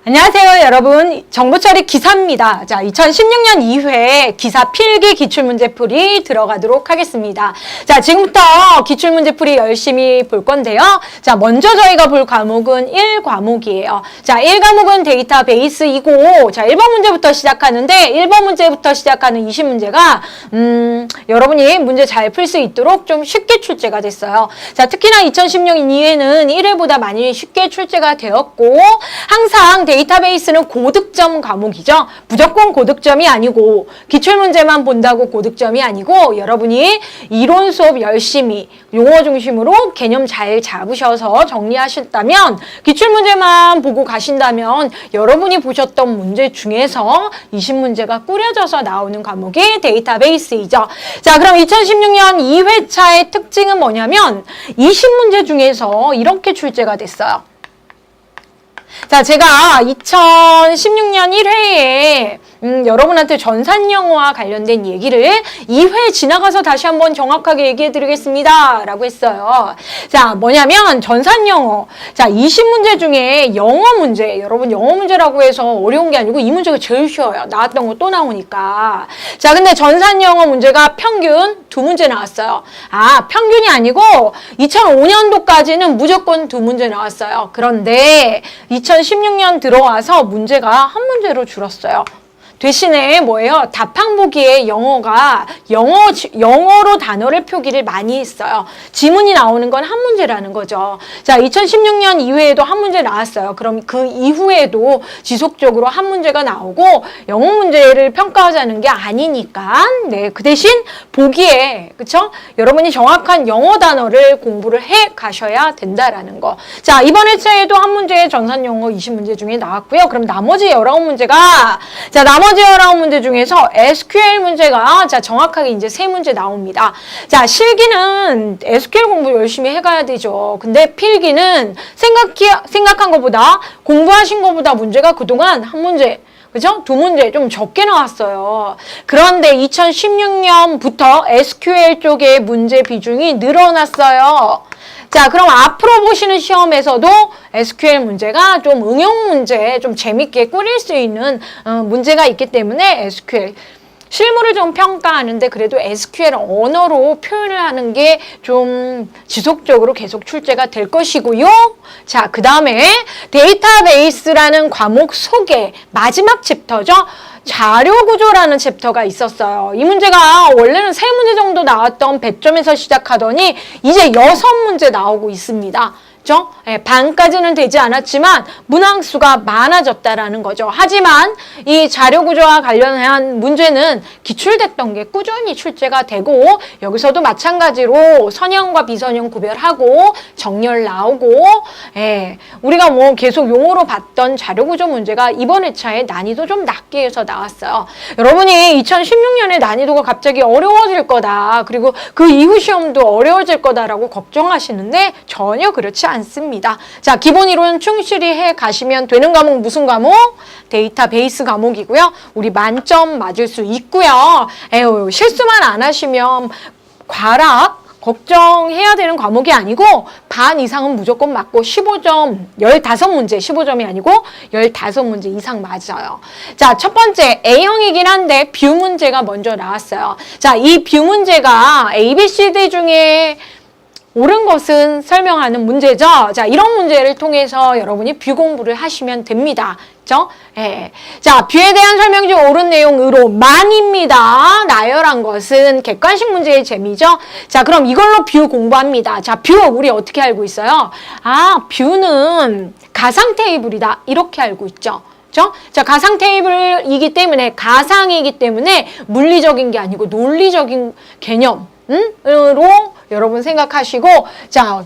안녕하세요, 여러분. 정보처리 기사입니다. 자, 2016년 2회 기사 필기 기출문제풀이 들어가도록 하겠습니다. 자, 지금부터 기출문제풀이 열심히 볼 건데요. 자, 먼저 저희가 볼 과목은 1과목이에요. 자, 1과목은 데이터베이스이고, 자, 1번 문제부터 시작하는데, 1번 문제부터 시작하는 20문제가, 여러분이 문제 잘 풀 수 있도록 좀 쉽게 출제가 됐어요. 자, 특히나 2016년 2회는 1회보다 많이 쉽게 출제가 되었고, 항상 데이터베이스는 고득점 과목이죠. 무조건 고득점이 아니고 기출문제만 본다고 고득점이 아니고 여러분이 이론 수업 열심히 용어 중심으로 개념 잘 잡으셔서 정리하셨다면 기출문제만 보고 가신다면 여러분이 보셨던 문제 중에서 20문제가 꾸려져서 나오는 과목이 데이터베이스이죠. 자, 그럼 2016년 2회차의 특징은 뭐냐면 20문제 중에서 이렇게 출제가 됐어요. 자, 제가 2016년 1회에 여러분한테 전산영어와 관련된 얘기를 2회 지나가서 다시 한번 정확하게 얘기해 드리겠습니다 라고 했어요. 자, 뭐냐면 전산영어. 자, 20문제 중에 영어 문제, 여러분 영어 문제라고 해서 어려운 게 아니고 이 문제가 제일 쉬워요. 나왔던 거 또 나오니까. 자, 근데 전산영어 문제가 평균 2문제 나왔어요. 아, 평균이 아니고 2005년도까지는 무조건 2문제 나왔어요. 그런데 2016년 들어와서 문제가 한 문제로 줄었어요. 대신에 뭐예요? 답항보기에 영어로 단어를 표기를 많이 했어요. 지문이 나오는 건 한 문제라는 거죠. 자, 2016년 이후에도 한 문제 나왔어요. 그럼 그 이후에도 지속적으로 한 문제가 나오고 영어 문제를 평가하자는 게 아니니까 네, 그 대신 보기에 그쵸? 여러분이 정확한 영어 단어를 공부를 해 가셔야 된다라는 거. 자, 이번 회차에도 한 문제 전산영어 20문제 중에 나왔고요. 그럼 나머지 19문제가 자, 나머지 19문제 중에서 SQL 문제가 자 정확하게 이제 3문제 나옵니다. 자, 실기는 SQL 공부 열심히 해가야 되죠. 근데 필기는 생각한 것보다 공부하신 것보다 문제가 그동안 한 문제 그죠? 2문제 좀 적게 나왔어요. 그런데 2016년부터 SQL 쪽의 문제 비중이 늘어났어요. 자, 그럼 앞으로 보시는 시험에서도 SQL 문제가 좀 응용 문제, 좀 재밌게 꾸릴 수 있는 문제가 있기 때문에 SQL 실무를 좀 평가하는데 그래도 SQL 언어로 표현을 하는 게 좀 지속적으로 계속 출제가 될 것이고요. 자, 그 다음에 데이터베이스라는 과목 속에 마지막 챕터죠. 자료구조라는 챕터가 있었어요. 이 문제가 원래는 3문제 정도 나왔던 배점에서 시작하더니 이제 6문제 나오고 있습니다. 그렇죠? 예, 반까지는 되지 않았지만 문항수가 많아졌다라는 거죠. 하지만 이 자료구조와 관련한 문제는 기출됐던 게 꾸준히 출제가 되고 여기서도 마찬가지로 선형과 비선형 구별하고 정렬 나오고 예, 우리가 뭐 계속 용어로 봤던 자료구조 문제가 이번 회차에 난이도 좀 낮게 해서 나왔어요. 여러분이 2016년에 난이도가 갑자기 어려워질 거다. 그리고 그 이후 시험도 어려워질 거다라고 걱정하시는데 전혀 그렇지 않습니다. 자, 기본 이론 충실히 해 가시면 되는 과목 무슨 과목? 데이터베이스 과목이고요. 우리 만점 맞을 수 있고요. 에휴, 실수만 안 하시면 과락 걱정해야 되는 과목이 아니고 반 이상은 무조건 맞고 15점, 15문제, 15점이 아니고 15문제 이상 맞아요. 자, 첫 번째 A형이긴 한데 뷰 문제가 먼저 나왔어요. 자, 이 뷰 문제가 ABCD 중에 옳은 것은 설명하는 문제죠. 자, 이런 문제를 통해서 여러분이 뷰 공부를 하시면 됩니다. 그죠? 예. 자, 뷰에 대한 설명 중 옳은 내용으로 만입니다. 나열한 것은 객관식 문제의 재미죠. 자, 그럼 이걸로 뷰 공부합니다. 자, 뷰 우리 어떻게 알고 있어요? 아, 뷰는 가상 테이블이다. 이렇게 알고 있죠. 그죠? 자, 가상 테이블이기 때문에 가상이기 때문에 물리적인 게 아니고 논리적인 개념으로 여러분 생각하시고 자,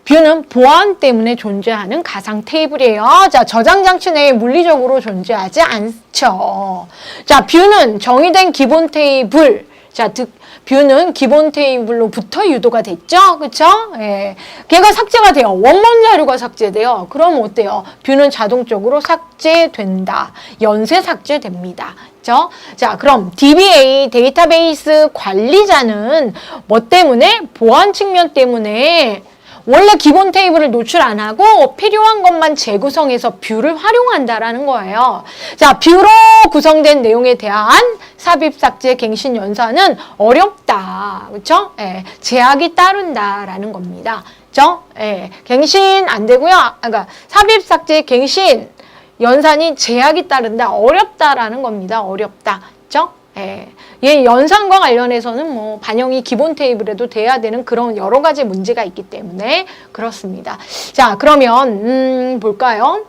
뷰는 보안 때문에 존재하는 가상 테이블이에요. 자, 저장 장치 내에 물리적으로 존재하지 않죠. 자, 뷰는 정의된 기본 테이블. 자, 뷰는 기본 테이블로부터 유도가 됐죠. 그쵸? 예. 걔가 삭제가 돼요. 원본 자료가 삭제돼요. 그럼 어때요? 뷰는 자동적으로 삭제된다. 연쇄 삭제됩니다. 그쵸? 자, 그럼 DBA, 데이터베이스 관리자는 뭐 때문에? 보안 측면 때문에 원래 기본 테이블을 노출 안 하고 필요한 것만 재구성해서 뷰를 활용한다라는 거예요. 자, 뷰로 구성된 내용에 대한 삽입, 삭제, 갱신, 연산은 어렵다. 그렇죠? 예, 제약이 따른다라는 겁니다. 그렇죠? 예, 갱신 안 되고요. 그러니까 삽입, 삭제, 갱신, 연산이 제약이 따른다. 어렵다라는 겁니다. 어렵다. 그렇죠? 예. 얘 연산과 관련해서는 뭐 반영이 기본 테이블에도 돼야 되는 그런 여러 가지 문제가 있기 때문에 그렇습니다. 자, 그러면 볼까요?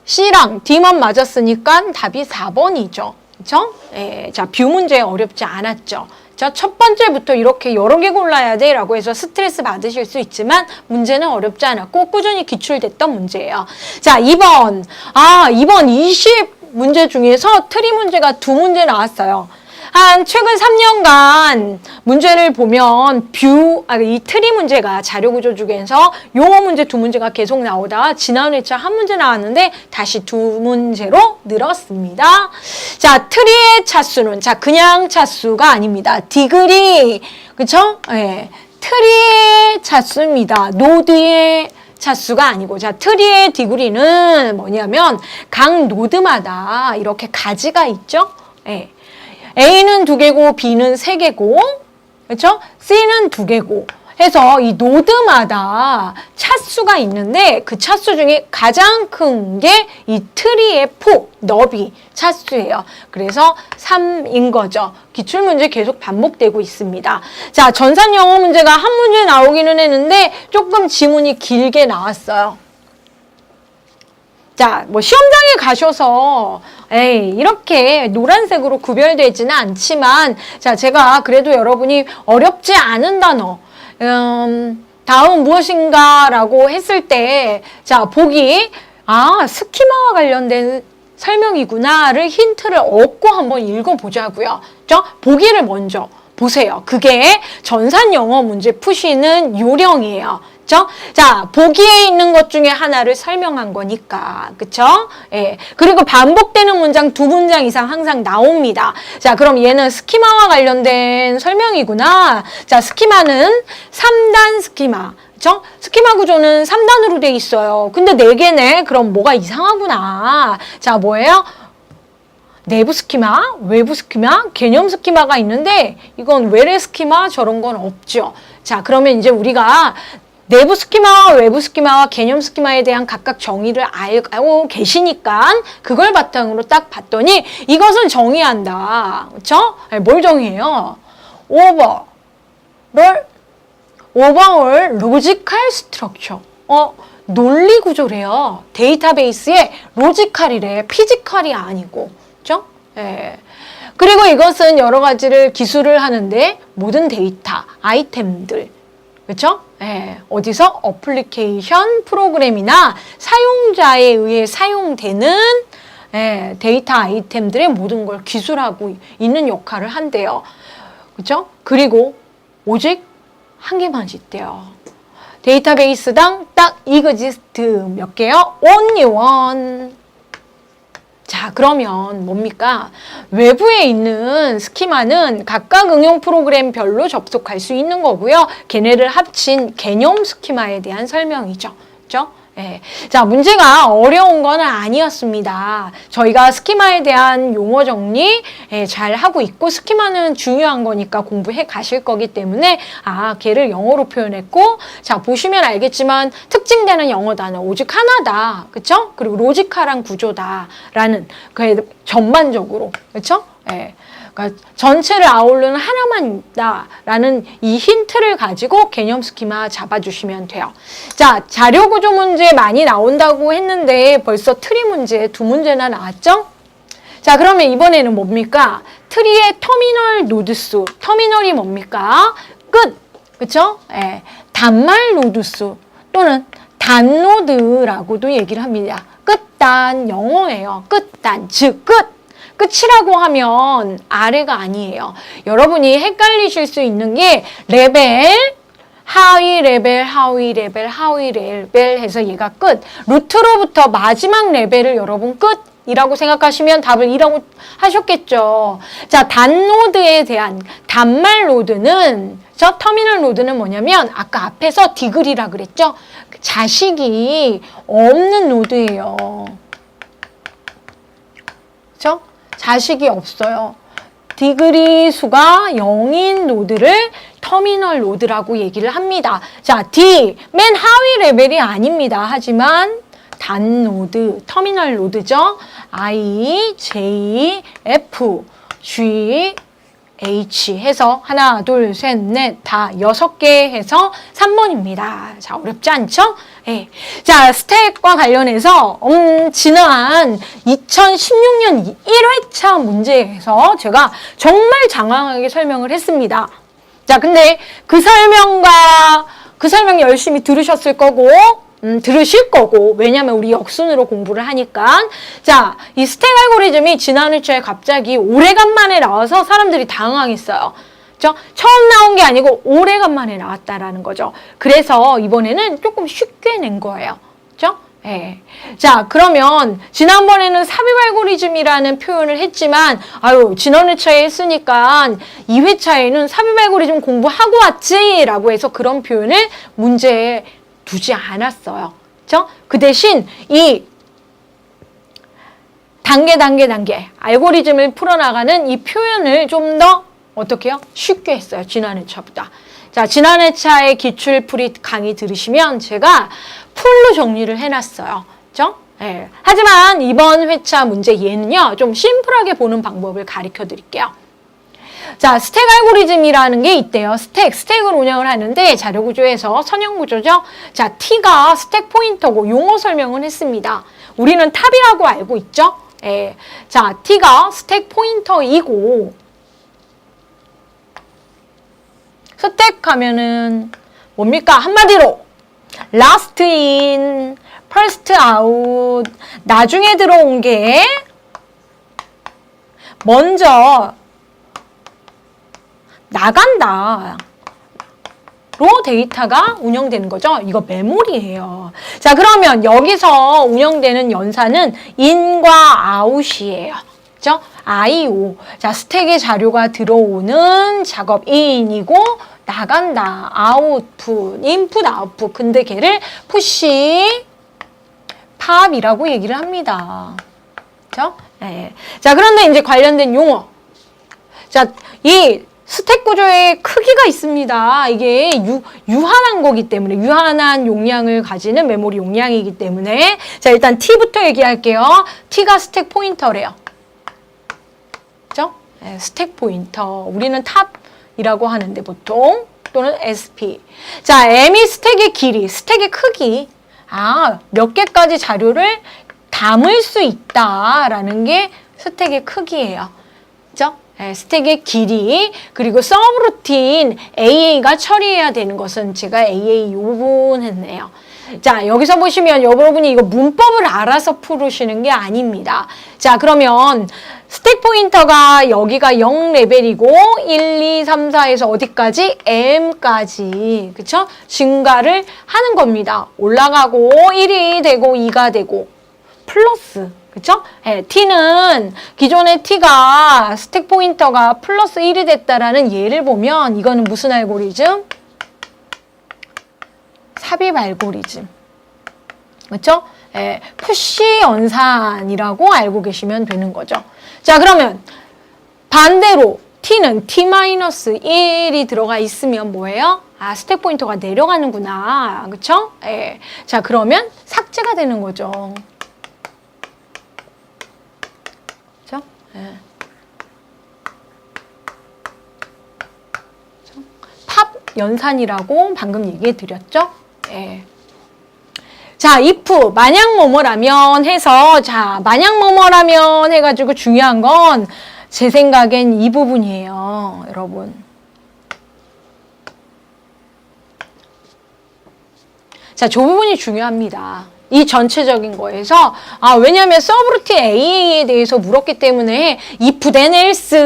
C랑 D만 맞았으니까 답이 4번이죠. 그렇죠? 예. 자, 뷰 문제 어렵지 않았죠. 자, 첫 번째부터 이렇게 여러 개 골라야 돼 라고 해서 스트레스 받으실 수 있지만 문제는 어렵지 않았고 꾸준히 기출됐던 문제예요. 자, 2번. 2번 20 문제 중에서 트리 문제가 2문제 나왔어요. 한 최근 3년간 문제를 보면 이 트리 문제가 자료구조 중에서 용어 문제 2문제가 계속 나오다가 지난 회차 1문제 나왔는데 다시 2문제로 늘었습니다. 자, 트리의 차수는 자 그냥 차수가 아닙니다. 디그리 그쵸? 예, 트리의 차수입니다. 노드의 차수가 아니고 자 트리의 디그리는 뭐냐면 각 노드마다 이렇게 가지가 있죠. 예. A는 2개고 B는 3개고 그렇죠? C는 2개고 해서 이 노드마다 차수가 있는데 그 차수 중에 가장 큰 게 이 트리의 폭, 너비 차수예요. 그래서 3인 거죠. 기출문제 계속 반복되고 있습니다. 자, 전산 영어 문제가 한 문제 나오기는 했는데 조금 지문이 길게 나왔어요. 자, 뭐 시험장에 가셔서 이렇게 노란색으로 구별되지는 않지만 자, 제가 그래도 여러분이 어렵지 않은 단어 다음 무엇인가라고 했을 때 자, 보기 스키마와 관련된 설명이구나를 힌트를 얻고 한번 읽어보자고요. 보기를 먼저 보세요. 그게 전산 영어 문제 푸시는 요령이에요. 그쵸? 자, 보기에 있는 것 중에 하나를 설명한 거니까. 그쵸? 예. 그리고 반복되는 문장 2문장 이상 항상 나옵니다. 자, 그럼 얘는 스키마와 관련된 설명이구나. 자, 스키마는 3단 스키마. 그쵸? 스키마 구조는 3단으로 돼 있어요. 근데 4개네. 그럼 뭐가 이상하구나. 자, 뭐예요? 내부 스키마, 외부 스키마, 개념 스키마가 있는데 이건 외래 스키마 저런 건 없죠. 자, 그러면 이제 우리가 내부 스키마와 외부 스키마와 개념 스키마에 대한 각각 정의를 알고 계시니까 그걸 바탕으로 딱 봤더니 이것은 정의한다. 그렇죠? 뭘 정의해요? 오버올 로지컬 스트럭처. 논리 구조래요. 데이터베이스의 로지컬이래. 피지컬이 아니고. 그렇죠? 예. 그리고 이것은 여러 가지를 기술을 하는데 모든 데이터, 아이템들 그렇죠? 예, 어디서 어플리케이션 프로그램이나 사용자에 의해 사용되는 데이터 아이템들의 모든 걸 기술하고 있는 역할을 한대요. 그렇죠? 그리고 오직 한 개만 있대요. 데이터베이스당 딱 exist 몇 개요? only one. 자, 그러면 뭡니까? 외부에 있는 스키마는 각각 응용 프로그램별로 접속할 수 있는 거고요. 걔네를 합친 개념 스키마에 대한 설명이죠. 그렇죠? 예. 자, 문제가 어려운 건 아니었습니다. 저희가 스키마에 대한 용어 정리 잘 하고 있고 스키마는 중요한 거니까 공부해 가실 거기 때문에 걔를 영어로 표현했고 자, 보시면 알겠지만 특징되는 영어 단어 오직 하나다. 그렇죠? 그리고 로지컬한 구조다라는 그 전반적으로 그렇죠? 예. 그러니까 전체를 아우르는 하나만 있다라는 이 힌트를 가지고 개념 스키마 잡아주시면 돼요. 자, 자료 구조 문제 많이 나온다고 했는데 벌써 트리 문제 2문제나 나왔죠? 자, 그러면 이번에는 뭡니까? 트리의 터미널 노드 수. 터미널이 뭡니까? 끝. 그쵸? 예. 단말 노드 수 또는 단노드라고도 얘기를 합니다. 끝단 영어예요. 끝단, 즉 끝. 끝이라고 하면 아래가 아니에요. 여러분이 헷갈리실 수 있는 게 레벨, 하위 레벨, 하위 레벨, 하위 레벨 해서 얘가 끝. 루트로부터 마지막 레벨을 여러분 끝 이라고 생각하시면 답을 2라고 하셨겠죠. 자, 단노드에 대한 단말 노드는 저 터미널 노드는 뭐냐면 아까 앞에서 디글이라 그랬죠. 자식이 없는 노드예요. 그렇죠? 자식이 없어요. 디그리 수가 0인 노드를 터미널 노드라고 얘기를 합니다. 자, D, 맨 하위 레벨이 아닙니다. 하지만 단 노드, 터미널 노드죠. I, J, F, G, H 해서 하나, 둘, 셋, 넷, 다 6개 해서 3번입니다. 자, 어렵지 않죠? 네. 자, 스택과 관련해서 지난 2016년 1회차 문제에서 제가 정말 장황하게 설명을 했습니다. 자, 근데 그 설명 열심히 들으셨을 거고 들으실 거고, 왜냐면 우리 역순으로 공부를 하니까. 자, 이 스택 알고리즘이 지난 회차에 갑자기 오래간만에 나와서 사람들이 당황했어요. 그죠? 처음 나온 게 아니고 오래간만에 나왔다라는 거죠. 그래서 이번에는 조금 쉽게 낸 거예요. 그죠? 예. 자, 그러면 지난번에는 삽입 알고리즘이라는 표현을 했지만 지난 회차에 했으니까 이 회차에는 삽입 알고리즘 공부하고 왔지 라고 해서 그런 표현을 문제에 두지 않았어요. 그렇죠? 그 대신 이 단계 알고리즘을 풀어나가는 이 표현을 좀 더 어떻게 해요? 쉽게 했어요. 지난 회차보다. 자, 지난 회차의 기출풀이 강의 들으시면 제가 풀로 정리를 해놨어요. 그렇죠? 예. 하지만 이번 회차 문제 얘는요, 좀 심플하게 보는 방법을 가르쳐 드릴게요. 자, 스택 알고리즘이라는 게 있대요. 스택을 운영을 하는데 자료구조에서 선형구조죠. 자, T가 스택 포인터고 용어 설명은 했습니다. 우리는 탑이라고 알고 있죠. 예. 자, T가 스택 포인터이고 스택 하면은 뭡니까? 한마디로 last in, first out, 나중에 들어온 게 먼저 나간다. 로 데이터가 운영되는 거죠. 이거 메모리예요. 자, 그러면 여기서 운영되는 연산은 in과 out이에요. 그죠? IO. 자, 스택에 자료가 들어오는 작업 in이고 나간다. output, input, output. 근데 걔를 push, pop이라고 얘기를 합니다. 그죠? 네. 자, 그런데 이제 관련된 용어. 자, 이 스택 구조의 크기가 있습니다. 이게 유한한 거기 때문에, 유한한 용량을 가지는 메모리 용량이기 때문에. 자, 일단 T부터 얘기할게요. T가 스택 포인터래요. 그죠? 네, 스택 포인터. 우리는 탑이라고 하는데 보통, 또는 SP. 자, M이 스택의 길이, 스택의 크기. 몇 개까지 자료를 담을 수 있다라는 게 스택의 크기예요. 그죠? 스택의 길이, 그리고 서브루틴 AA가 처리해야 되는 것은 제가 AA 요 부분 했네요. 자, 여기서 보시면 여러분이 이거 문법을 알아서 풀으시는 게 아닙니다. 자, 그러면 스택 포인터가 여기가 0레벨이고 1, 2, 3, 4에서 어디까지? M까지, 그쵸? 증가를 하는 겁니다. 올라가고 1이 되고 2가 되고 플러스, 그쵸? 네, T는 기존의 T가 스택 포인터가 플러스 1이 됐다라는 예를 보면 이거는 무슨 알고리즘? 삽입 알고리즘. 그쵸? 네, 푸시 연산이라고 알고 계시면 되는 거죠. 자, 그러면 반대로 T는 T-1이 들어가 있으면 뭐예요? 스택 포인터가 내려가는구나. 그쵸? 네. 자, 그러면 삭제가 되는 거죠. 그쵸? 네. 팝 연산이라고 방금 얘기해 드렸죠? 네. 자, if, 만약 뭐뭐라면 해서, 자, 만약 뭐뭐라면 해가지고 중요한 건 제 생각엔 이 부분이에요, 여러분. 자, 저 부분이 중요합니다. 이 전체적인 거에서, 왜냐면 서브루틴 AA에 대해서 물었기 때문에 if, then else,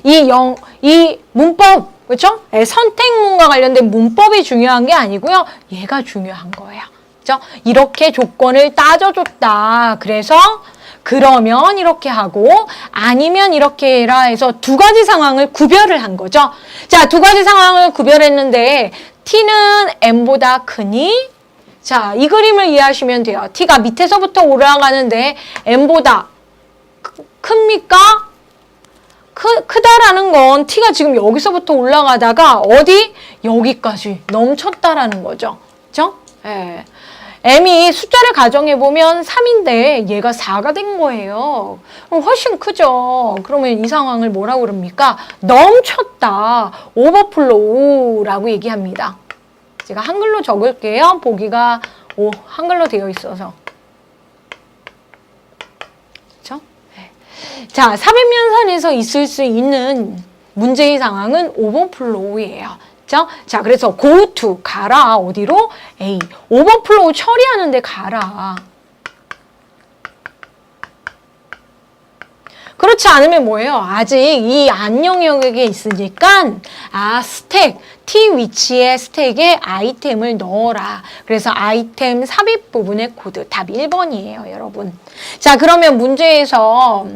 이 문법, 그렇죠? 선택문과 관련된 문법이 중요한 게 아니고요. 얘가 중요한 거예요. 그렇죠? 이렇게 조건을 따져줬다. 그래서 그러면 이렇게 하고 아니면 이렇게 해라 해서 두 가지 상황을 구별을 한 거죠. 자, 두 가지 상황을 구별했는데 t는 m보다 크니? 자, 이 그림을 이해하시면 돼요. t가 밑에서부터 올라가는데 m보다 큽니까? 크다라는 건 t가 지금 여기서부터 올라가다가 어디? 여기까지 넘쳤다라는 거죠. 그죠? 예. m이 숫자를 가정해보면 3인데 얘가 4가 된 거예요. 그럼 훨씬 크죠. 그러면 이 상황을 뭐라고 그럽니까? 넘쳤다. 오버플로우라고 얘기합니다. 제가 한글로 적을게요. 보기가 한글로 되어 있어서. 그렇죠? 네. 자, 삽입연산에서 있을 수 있는 문제의 상황은 오버플로우예요. 그렇죠? 자, 그래서 go to 가라. 어디로? A. 오버플로우 처리하는데 가라. 그렇지 않으면 뭐예요? 아직 이 안 영역에 있으니까 스택, T 위치에 스택에 아이템을 넣어라. 그래서 아이템 삽입 부분의 코드 답 1번이에요, 여러분. 자, 그러면 문제에서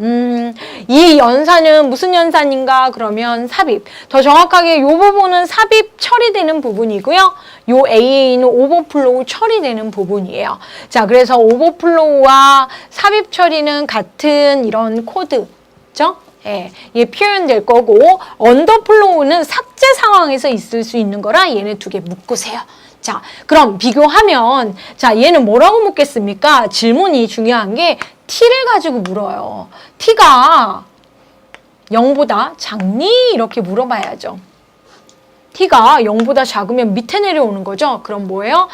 이 연산은 무슨 연산인가? 그러면 삽입. 더 정확하게 이 부분은 삽입 처리되는 부분이고요. 요 A는 오버플로우 처리되는 부분이에요. 자, 그래서 오버플로우와 삽입 처리는 같은 이런 코드. 그죠? 예, 얘 표현될 거고, 언더플로우는 삭제 상황에서 있을 수 있는 거라 얘네 두 개 묶으세요. 자, 그럼 비교하면, 자, 얘는 뭐라고 묻겠습니까? 질문이 중요한 게 t를 가지고 물어요. t가 0보다 작니? 이렇게 물어봐야죠. t가 0보다 작으면 밑에 내려오는 거죠. 그럼 뭐예요?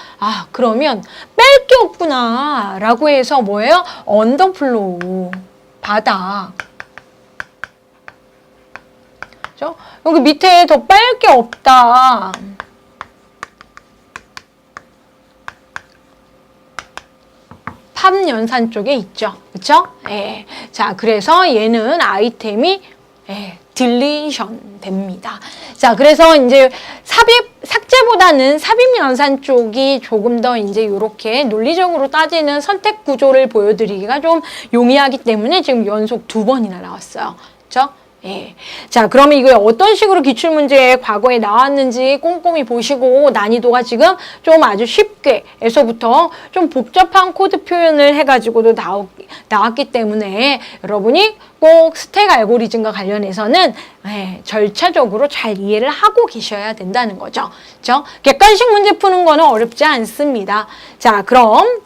그러면 뺄 게 없구나 라고 해서 뭐예요? 언더플로우 받아. 그죠? 여기 밑에 더 뺄 게 없다. 팝 연산 쪽에 있죠. 그쵸? 예. 자, 그래서 얘는 아이템이 딜리션 됩니다. 자, 그래서 이제 삭제보다는 삽입 연산 쪽이 조금 더 이제 이렇게 논리적으로 따지는 선택 구조를 보여드리기가 좀 용이하기 때문에 지금 연속 2번이나 나왔어요. 그쵸? 예. 자, 그러면 이거 어떤 식으로 기출문제 과거에 나왔는지 꼼꼼히 보시고 난이도가 지금 좀 아주 쉽게 에서부터 좀 복잡한 코드 표현을 해가지고도 나왔기 때문에 여러분이 꼭 스택 알고리즘과 관련해서는 절차적으로 잘 이해를 하고 계셔야 된다는 거죠. 그렇죠? 객관식 문제 푸는 거는 어렵지 않습니다. 자, 그럼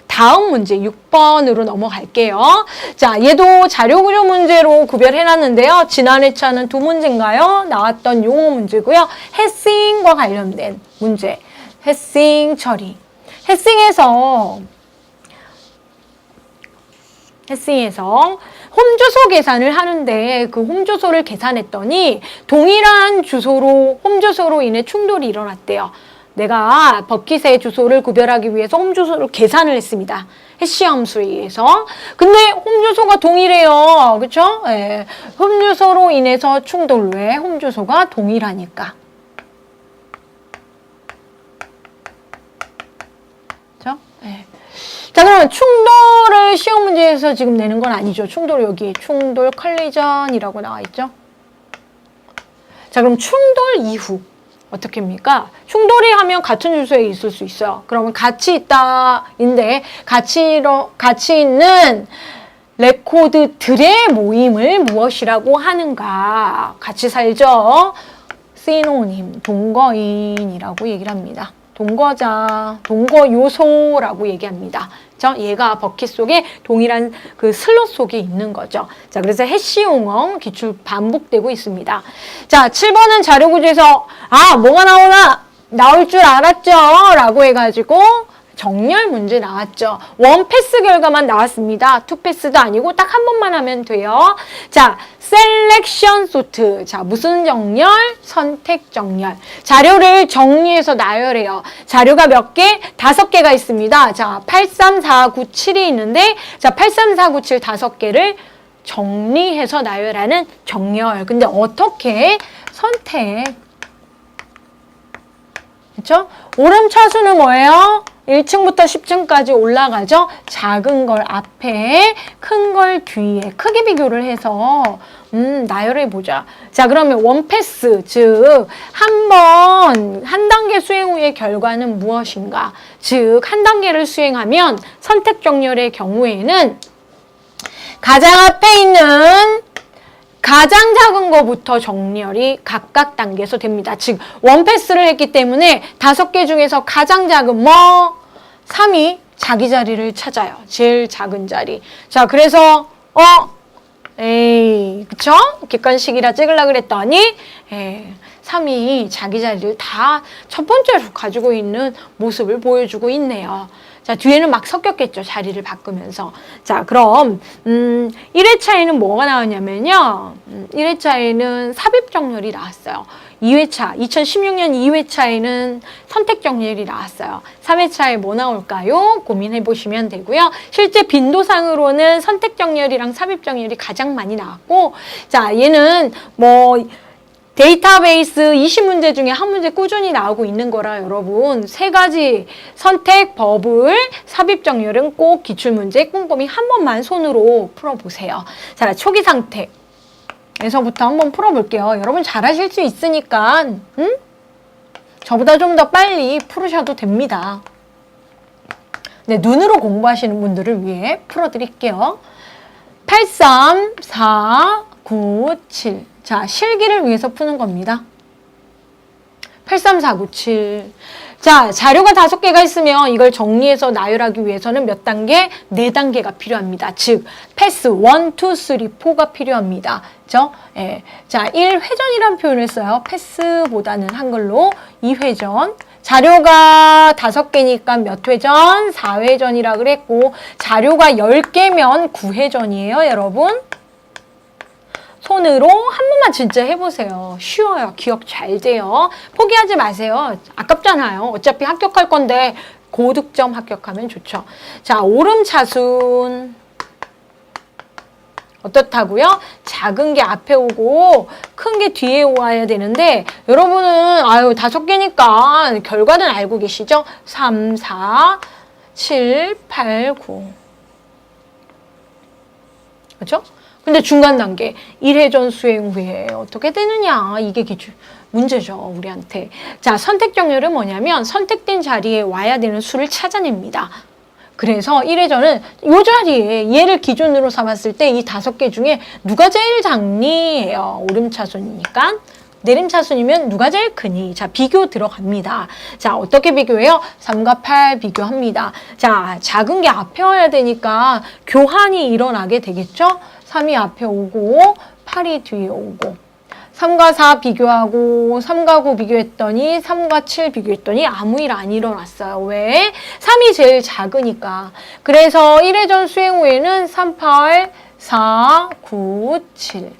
다음 문제 6번으로 넘어갈게요. 자, 얘도 자료구조 문제로 구별해놨는데요. 지난 회차는 2문제인가요? 나왔던 용어 문제고요. 해싱과 관련된 문제. 해싱 처리. 해싱에서 홈 주소 계산을 하는데 그 홈 주소를 계산했더니 동일한 주소로 홈 주소로 인해 충돌이 일어났대요. 내가 버킷의 주소를 구별하기 위해서 홈 주소를 계산을 했습니다. 해시 함수에 의해서. 근데 홈 주소가 동일해요. 그렇죠? 예. 홈 주소로 인해서 충돌. 왜? 홈 주소가 동일하니까. 그렇죠? 예. 자, 그러면 충돌을 시험 문제에서 지금 내는 건 아니죠. 충돌 여기 충돌 컬리전이라고 나와 있죠. 자, 그럼 충돌 이후 어떻게 합니까? 충돌이 하면 같은 주소에 있을 수 있어요. 그러면 같이 있다인데 같이 있는 레코드들의 모임을 무엇이라고 하는가? 같이 살죠. 시노님, 동거인이라고 얘기를 합니다. 동거자, 동거 요소라고 얘기합니다. 그렇죠? 얘가 버킷 속에 동일한 그 슬롯 속에 있는 거죠. 자, 그래서 해시 용어 기출 반복되고 있습니다. 자, 7번은 자료구조에서 뭐가 나올 줄 알았죠? 라고 해가지고 정렬 문제 나왔죠. 원 패스 결과만 나왔습니다. 투 패스도 아니고 딱 한 번만 하면 돼요. 자, 셀렉션 소트. 자, 무슨 정렬? 선택 정렬. 자료를 정리해서 나열해요. 자료가 몇 개? 5개가 있습니다. 자, 83497이 있는데, 자, 83497 5개를 정리해서 나열하는 정렬. 근데 어떻게? 선택. 그렇죠? 오름차수는 뭐예요? 1층부터 10층까지 올라가죠. 작은 걸 앞에, 큰 걸 뒤에 크게 비교를 해서 나열해 보자. 자, 그러면 원패스, 즉 한 단계 수행 후의 결과는 무엇인가? 즉 한 단계를 수행하면 선택 정렬의 경우에는 가장 앞에 있는 가장 작은 거부터 정렬이 각각 단계에서 됩니다. 즉 원패스를 했기 때문에 5개 중에서 가장 작은 3이 자기 자리를 찾아요. 제일 작은 자리. 자, 그래서 그쵸? 객관식이라 찍으려고 그랬더니 3이 자기 자리를 다 첫 번째로 가지고 있는 모습을 보여주고 있네요. 자, 뒤에는 막 섞였겠죠. 자리를 바꾸면서. 자, 그럼 1회차에는 뭐가 나왔냐면요. 1회차에는 삽입 정렬이 나왔어요. 2회차, 2016년 2회차에는 선택 정렬이 나왔어요. 3회차에 뭐 나올까요? 고민해 보시면 되고요. 실제 빈도상으로는 선택 정렬이랑 삽입 정렬이 가장 많이 나왔고, 자, 얘는 데이터베이스 20문제 중에 한 문제 꾸준히 나오고 있는 거라 여러분 3가지 선택, 버블, 삽입 정렬은 꼭 기출문제 꼼꼼히 한 번만 손으로 풀어보세요. 자, 초기 상태에서부터 한번 풀어볼게요. 여러분 잘하실 수 있으니까 저보다 좀 더 빨리 풀으셔도 됩니다. 네, 눈으로 공부하시는 분들을 위해 풀어드릴게요. 8, 3, 4, 9, 7 자, 실기를 위해서 푸는 겁니다. 83497. 자, 자료가 5개가 있으면 이걸 정리해서 나열하기 위해서는 몇 단계? 4단계가 필요합니다. 즉, 패스 1, 2, 3, 4가 필요합니다. 그죠? 예. 자, 1회전이라는 표현을 써요. 패스보다는 한글로 2회전. 자료가 5개니까 몇 회전? 4회전이라 그랬고, 자료가 10개면 9회전이에요, 여러분. 손으로 한 번만 진짜 해보세요. 쉬워요. 기억 잘 돼요. 포기하지 마세요. 아깝잖아요. 어차피 합격할 건데 고득점 합격하면 좋죠. 자, 오름차순 어떻다고요? 작은 게 앞에 오고 큰 게 뒤에 와야 되는데 여러분은 5개니까 결과는 알고 계시죠? 3, 4, 7, 8, 9 그렇죠? 근데 중간 단계 1회전 수행 후에 어떻게 되느냐 이게 기출 문제죠 우리한테. 자, 선택 정렬은 뭐냐면 선택된 자리에 와야 되는 수를 찾아냅니다. 그래서 1회전은 이 자리에 얘를 기준으로 삼았을 때 이 5개 중에 누가 제일 작니예요. 오름차순이니까. 내림차순이면 누가 제일 크니? 자, 비교 들어갑니다. 자, 어떻게 비교해요? 3과 8 비교합니다. 자, 작은 게 앞에 와야 되니까 교환이 일어나게 되겠죠? 3이 앞에 오고 8이 뒤에 오고 3과 4 비교하고 3과 9 비교했더니 3과 7 비교했더니 아무 일 안 일어났어요. 왜? 3이 제일 작으니까. 그래서 1회전 수행 후에는 3, 8, 4, 9, 7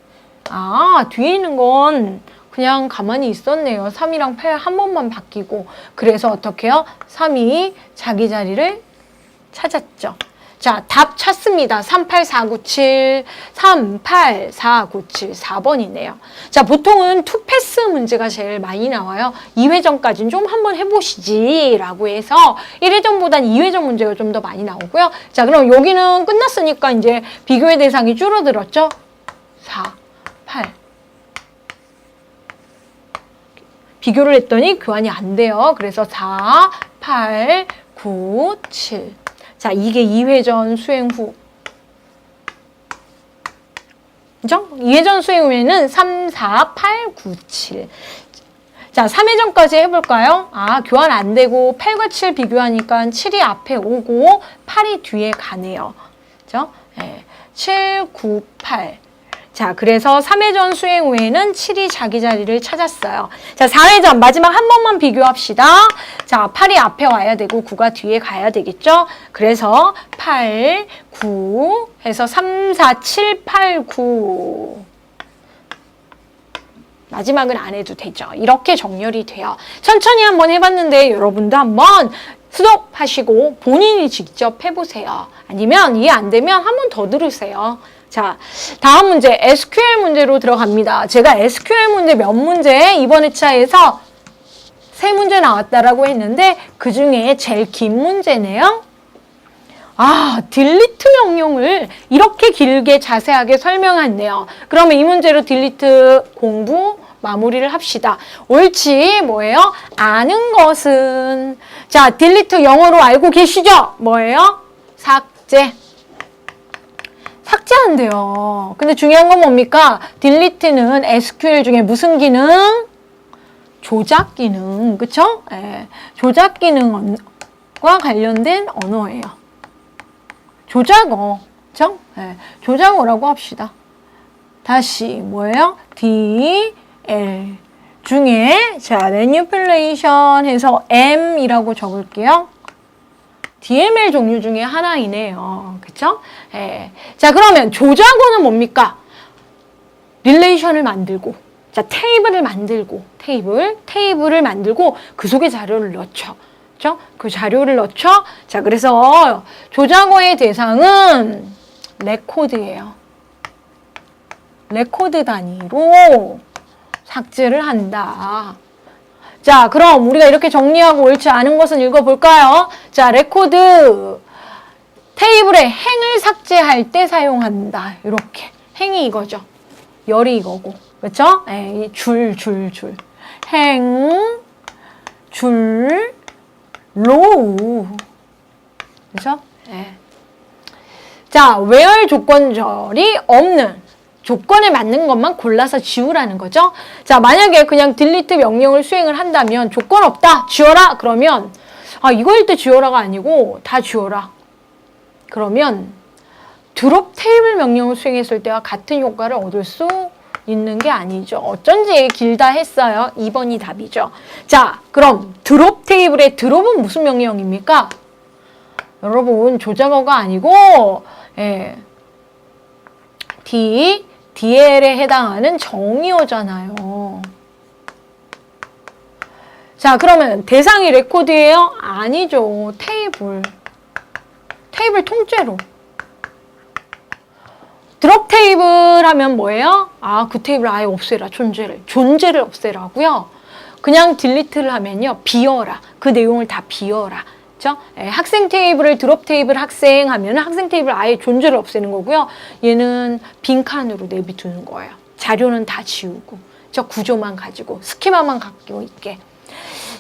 뒤에 있는 건 그냥 가만히 있었네요. 3이랑 8 한 번만 바뀌고. 그래서 어떻게 해요? 3이 자기 자리를 찾았죠. 자, 답 찾습니다. 38497, 38497, 4번이네요. 자, 보통은 투패스 문제가 제일 많이 나와요. 2회전까지는 좀 한번 해보시지 라고 해서 1회전보단 2회전 문제가 좀 더 많이 나오고요. 자, 그럼 여기는 끝났으니까 이제 비교의 대상이 줄어들었죠? 4, 8. 비교를 했더니 교환이 안 돼요. 그래서 4, 8, 9, 7. 자, 이게 2회전 수행 후. 그죠? 2회전 수행 후에는 3, 4, 8, 9, 7. 자, 3회전까지 해볼까요? 교환 안 되고 8과 7 비교하니까 7이 앞에 오고 8이 뒤에 가네요. 그죠? 네. 7, 9, 8. 자, 그래서 3회전 수행 후에는 7이 자기 자리를 찾았어요. 자, 4회전 마지막 한 번만 비교합시다. 자, 8이 앞에 와야 되고 9가 뒤에 가야 되겠죠? 그래서 8, 9 해서 3, 4, 7, 8, 9 마지막은 안 해도 되죠. 이렇게 정렬이 돼요. 천천히 한번 해봤는데 여러분도 한번 스톱하시고 본인이 직접 해보세요. 아니면 이해 안 되면 한 번 더 들으세요. 자, 다음 문제 SQL 문제로 들어갑니다. 제가 SQL 문제 몇 문제 이번 회차에서 세 문제 나왔다라고 했는데 그 중에 제일 긴 문제네요. 아, 딜리트 명령을 이렇게 길게 자세하게 설명했네요. 그러면 이 문제로 딜리트 공부 마무리를 합시다. 옳지, 뭐예요? 아는 것은. 자, 딜리트 영어로 알고 계시죠? 뭐예요? 삭제. 삭제한대요. 근데 중요한 건 뭡니까? 딜리트는 SQL 중에 무슨 기능? 조작 기능, 그쵸? 예, 조작 기능과 관련된 언어예요. 조작어, 그쵸? 예, 조작어라고 합시다. 다시 뭐예요? DL 중에 자, manipulation 해서 M이라고 적을게요. DML 종류 중에 하나이네요. 그쵸? 예. 자, 그러면 조작어는 뭡니까? 릴레이션을 만들고, 자, 테이블을 만들고, 테이블을 만들고, 그 속에 자료를 넣죠. 그쵸? 그 자료를 넣죠? 자, 그래서 조작어의 대상은 레코드예요. 레코드 단위로 삭제를 한다. 자, 그럼 우리가 이렇게 정리하고 옳지 않은 것은 읽어볼까요? 자, 레코드 테이블에 행을 삭제할 때 사용한다. 이렇게 행이 이거죠. 열이 이거고, 그렇죠? 이 줄. 행, 줄, 로우, 그렇죠? 자, where 조건절이 없는. 조건에 맞는 것만 골라서 지우라는 거죠. 자, 만약에 그냥 딜리트 명령을 수행을 한다면 조건 없다, 지워라. 그러면 아, 이거일 때 지워라가 아니고 다 지워라. 그러면 드롭 테이블 명령을 수행했을 때와 같은 효과를 얻을 수 있는 게 아니죠. 어쩐지 길다 했어요. 2번이 답이죠. 자, 그럼 드롭 테이블의 드롭은 무슨 명령입니까? 여러분, 조작어가 아니고 DL에 해당하는 정의어잖아요. 자, 그러면 대상이 레코드예요? 아니죠. 테이블 통째로. 드롭 테이블 하면 뭐예요? 아, 그 테이블 아예 없애라. 존재를 없애라고요. 그냥 딜리트를 하면요, 비워라. 그 내용을 다 비워라. 그렇죠? 학생 테이블을 드롭 테이블 학생 하면 학생 테이블 아예 존재를 없애는 거고요. 얘는 빈칸으로 내비두는 거예요. 자료는 다 지우고, 저 구조만 가지고 스키마만 갖고 있게.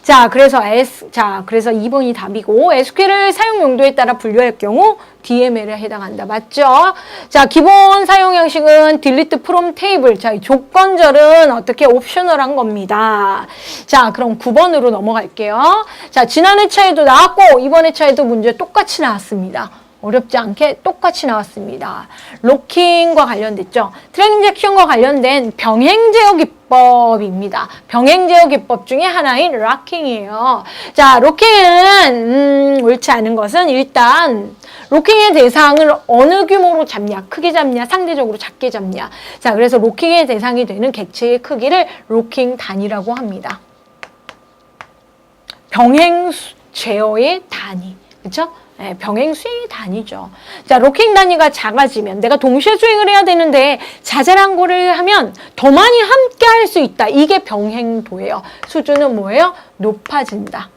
자, 그래서 2번이 답이고, SQL을 사용 용도에 따라 분류할 경우 DML에 해당한다. 맞죠? 자, 기본 사용 형식은 delete from table. 자, 이 조건절은 어떻게 옵셔널한 겁니다. 자, 그럼 9번으로 넘어갈게요. 자, 지난 회차에도 나왔고, 이번 회차에도 문제 똑같이 나왔습니다. 어렵지 않게 똑같이 나왔습니다. 로킹과 관련됐죠. 트랜잭션과 관련된 병행 제어 기법입니다. 병행 제어 기법 중에 하나인 로킹이에요. 자, 로킹은 옳지 않은 것은 일단 로킹의 대상을 어느 규모로 잡냐, 크게 잡냐, 상대적으로 작게 잡냐. 자, 그래서 로킹의 대상이 되는 객체의 크기를 로킹 단위라고 합니다. 병행 제어의 단위, 그렇죠? 병행 수행의 단위죠. 자, 로킹 단위가 작아지면 내가 동시에 수행을 해야 되는데 자잘한 거를 하면 더 많이 함께 할 수 있다. 이게 병행도예요. 수준은 뭐예요? 높아진다.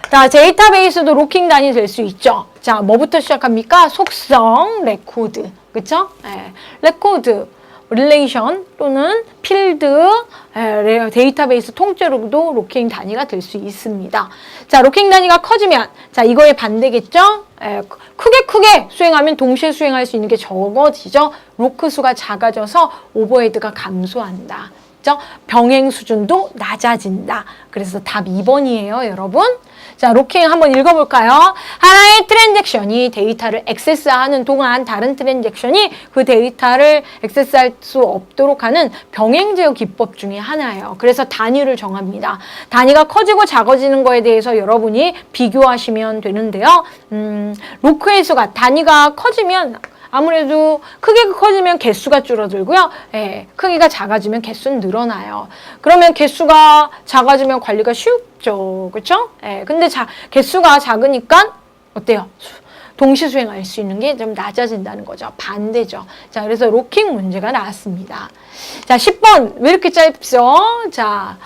자, 데이터베이스도 로킹 단위 될 수 있죠. 자, 뭐부터 시작합니까? 속성, 레코드. 그쵸? 레코드, 릴레이션 또는 필드, 데이터베이스 통째로도 로킹 단위가 될 수 있습니다. 자, 로킹 단위가 커지면, 자, 이거의 반대겠죠? 크게 수행하면 동시에 수행할 수 있는 게 적어지죠? 로크 수가 작아져서 오버헤드가 감소한다. 그죠? 병행 수준도 낮아진다. 그래서 답 2번이에요, 여러분. 자, 로킹 한번 읽어볼까요? 하나의 트랜잭션이 데이터를 액세스하는 동안 다른 트랜잭션이 그 데이터를 액세스할 수 없도록 하는 병행 제어 기법 중에 하나예요. 그래서 단위를 정합니다. 단위가 커지고 작아지는 거에 대해서 여러분이 비교하시면 되는데요. 로크의 수가 단위가 커지면 아무래도 크기가 커지면 개수가 줄어들고요. 크기가 작아지면 개수는 늘어나요. 그러면 개수가 작아지면 관리가 쉽죠. 그렇죠? 근데 개수가 작으니까 어때요? 동시 수행할 수 있는 게 좀 낮아진다는 거죠. 반대죠. 자, 그래서 로킹 문제가 나왔습니다. 자, 10번. 왜 이렇게 짧죠? 자,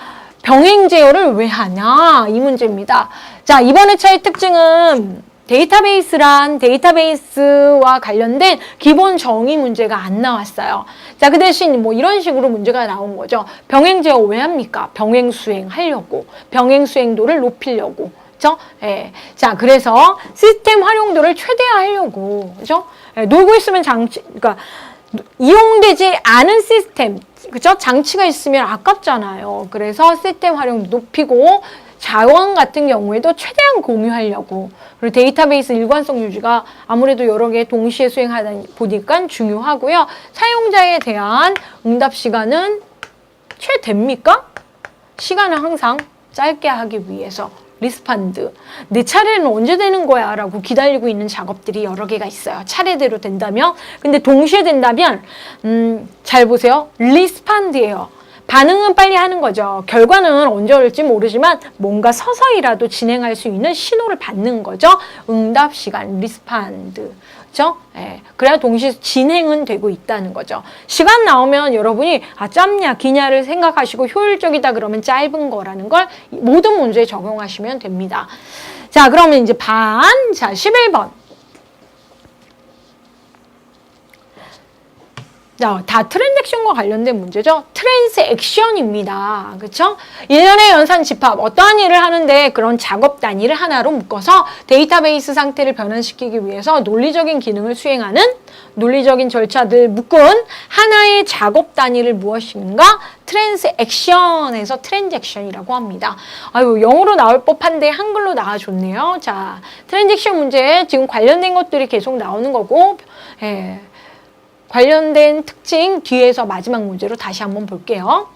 병행 제어를 왜 하냐? 이 문제입니다. 자, 이번 회차의 특징은 데이터베이스란 데이터베이스와 관련된 기본 정의 문제가 안 나왔어요. 자, 그 대신 뭐 이런 식으로 문제가 나온 거죠. 병행 제어 왜 합니까? 병행 수행 하려고. 병행 수행도를 높이려고. 그죠? 예. 자, 그래서 시스템 활용도를 최대화하려고. 그죠? 예, 놀고 있으면 그러니까 이용되지 않은 시스템, 그죠? 장치가 있으면 아깝잖아요. 그래서 시스템 활용도 높이고 자원 같은 경우에도 최대한 공유하려고. 그리고 데이터베이스 일관성 유지가 아무래도 여러 개 동시에 수행하다 보니까 중요하고요. 사용자에 대한 응답 시간은 최대입니까? 시간을 항상 짧게 하기 위해서 리스판드. 내 차례는 언제 되는 거야? 라고 기다리고 있는 작업들이 여러 개가 있어요. 차례대로 된다면. 근데 동시에 된다면 잘 보세요. 리스판드예요. 반응은 빨리 하는 거죠. 결과는 언제 올지 모르지만 뭔가 서서히라도 진행할 수 있는 신호를 받는 거죠. 응답 시간, 리스판드. 그죠? 예. 그래야 동시에 진행은 되고 있다는 거죠. 시간 나오면 여러분이 짧냐, 기냐를 생각하시고 효율적이다 그러면 짧은 거라는 걸 모든 문제에 적용하시면 됩니다. 자, 그러면 이제 자, 11번. 자, 다 트랜잭션과 관련된 문제죠. 트랜스액션입니다. 그렇죠? 1년의 연산 집합, 어떠한 일을 하는데 그런 작업 단위를 하나로 묶어서 데이터베이스 상태를 변환시키기 위해서 논리적인 기능을 수행하는 논리적인 절차들 묶은 하나의 작업 단위를 무엇인가? 트랜스액션에서 트랜잭션이라고 합니다. 아유, 영어로 나올 법한데 한글로 나와줬네요. 자, 트랜잭션 문제 지금 관련된 것들이 계속 나오는 거고, 예. 관련된 특징 뒤에서 마지막 문제로 다시 한번 볼게요.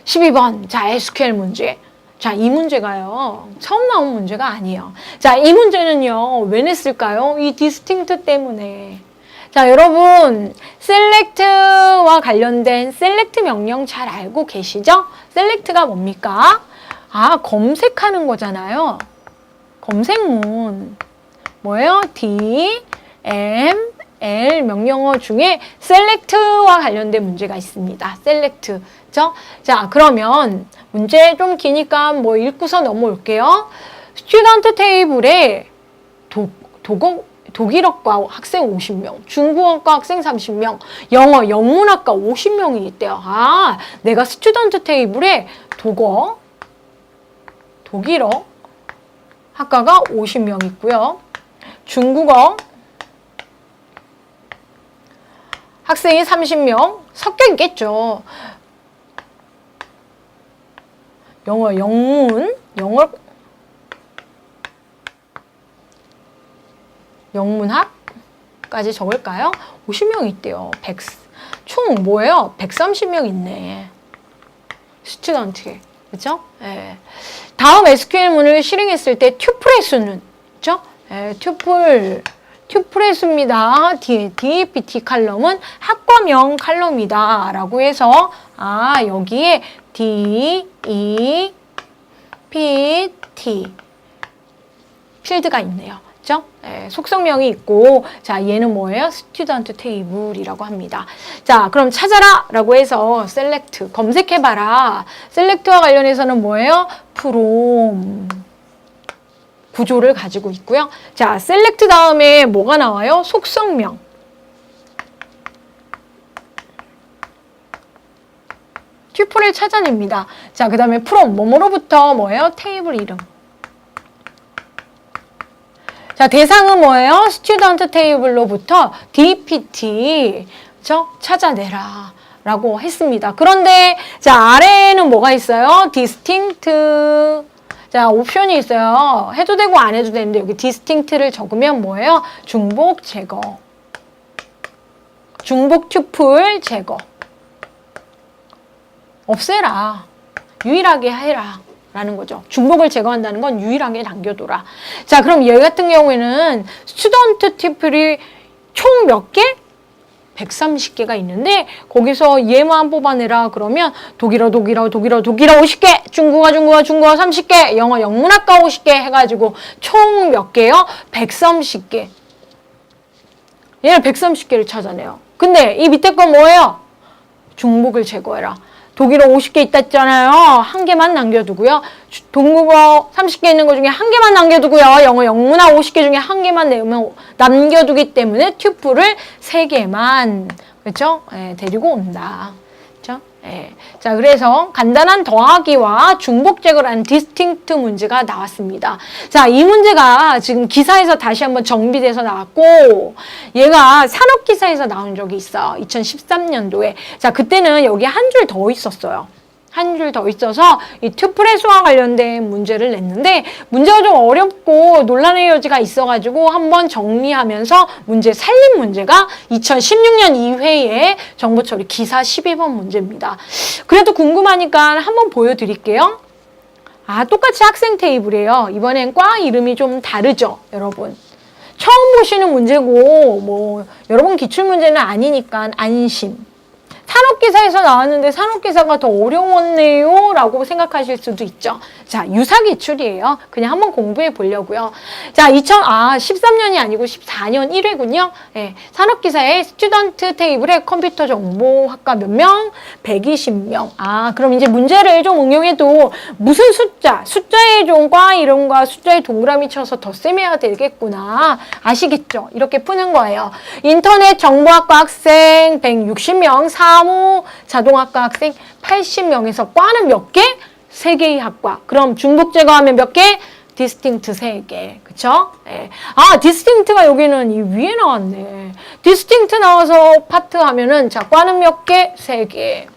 12번. 자, SQL 문제. 자, 이 문제가요. 처음 나온 문제가 아니에요. 자, 이 문제는요. 왜 냈을까요? 이 디스팅트 때문에. 자, 여러분. 셀렉트와 관련된 셀렉트 명령 잘 알고 계시죠? 셀렉트가 뭡니까? 아, 검색하는 거잖아요. 검색문. 뭐예요? D, M, L 명령어 중에 select와 관련된 문제가 있습니다. select. 그죠? 자, 그러면 문제 좀 기니까 뭐 읽고서 넘어올게요. 스튜던트 테이블에 독일어과 학생 50명, 중국어과 학생 30명, 영어, 영문학과 50명이 있대요. 아, 내가 스튜던트 테이블에 독일어 학과가 50명 있고요. 중국어 학생이 30명 섞여 있겠죠. 영어, 영문학까지 적을까요? 50명 있대요. 총 뭐예요? 130명 있네. 스튜던트. 그죠? 예. 다음 SQL문을 실행했을 때 튜플의 수는, 그죠? 예, 튜플의 수입니다. DAPT 칼럼은 학과명 칼럼이다. 라고 해서, 여기에 DEPT 필드가 있네요. 그죠? 예, 속성명이 있고, 자, 얘는 뭐예요? 스튜던트 테이블이라고 합니다. 자, 그럼 찾아라! 라고 해서 셀렉트, 검색해봐라. 셀렉트와 관련해서는 뭐예요? from. 구조를 가지고 있고요. 자, 셀렉트 다음에 뭐가 나와요? 속성명. 튜플을 찾아냅니다. 자, 그 다음에 from, 뭐뭐로부터 뭐예요? 테이블 이름. 자, 대상은 뭐예요? 스튜던트 테이블로부터 DPT, 그죠? 찾아내라. 라고 했습니다. 그런데, 자, 아래에는 뭐가 있어요? distinct. 자, 옵션이 있어요. 해도 되고 안 해도 되는데 여기 distinct를 적으면 뭐예요? 중복 제거. 중복 튜플 제거. 없애라. 유일하게 해라. 라는 거죠. 중복을 제거한다는 건 유일하게 남겨둬라. 자, 그럼 얘 같은 경우에는 스튜던트 튜플이 총 몇 개? 130개가 있는데 거기서 얘만 뽑아내라 그러면 독일어 50개, 중국어 30개, 영어 영문학과 50개 해가지고 총 몇 개요? 130개. 얘는 130개를 찾아내요. 근데 이 밑에 건 뭐예요? 중복을 제거해라. 독일어 50개 있다 했잖아요. 한 개만 남겨두고요. 동국어 30개 있는 것 중에 한 개만 남겨두고요. 영어 영문화 50개 중에 한 개만 남겨두기 때문에 튜플을 3개만 그렇죠? 예, 데리고 온다. 그렇죠? 예. 자, 그래서 간단한 더하기와 중복 제거라는 디스팅트 문제가 나왔습니다. 자, 이 문제가 지금 기사에서 다시 한번 정비돼서 나왔고 얘가 산업기사에서 나온 적이 있어. 2013년도에. 자, 그때는 여기 한 줄 더 있었어요. 한 줄 더 있어서 이 튜플의 수와 관련된 문제를 냈는데 문제가 좀 어렵고 논란의 여지가 있어가지고 한번 정리하면서 문제 살린 문제가 2016년 2회에 정보처리 기사 12번 문제입니다. 그래도 궁금하니까 한번 보여드릴게요. 아, 똑같이 학생 테이블이에요. 이번엔 과 이름이 좀 다르죠, 여러분. 처음 보시는 문제고 뭐 여러분 기출문제는 아니니까 안심. 산업기사에서 나왔는데 산업기사가 더 어려웠네요 라고 생각하실 수도 있죠. 자, 유사기출이에요. 그냥 한번 공부해 보려고요. 자, 13년이 아니고 14년 1회군요. 네, 산업기사의 스튜던트 테이블에 컴퓨터 정보학과 몇 명? 120명. 아, 그럼 이제 문제를 좀 응용해도 무슨 숫자에 좀 과 이름과 숫자에 동그라미 쳐서 덧셈해야 되겠구나. 아시겠죠? 이렇게 푸는 거예요. 인터넷 정보학과 학생 160명, 사무 자동학과 학생 80명에서 과는 몇 개? 3개의 학과. 그럼 중복 제거하면 몇 개? 디스팅트 3개. 그쵸? 네. 아, 디스팅트가 여기는 이 위에 나왔네. 디스팅트 나와서 파트 하면은 자, 과는 몇 개? 3개.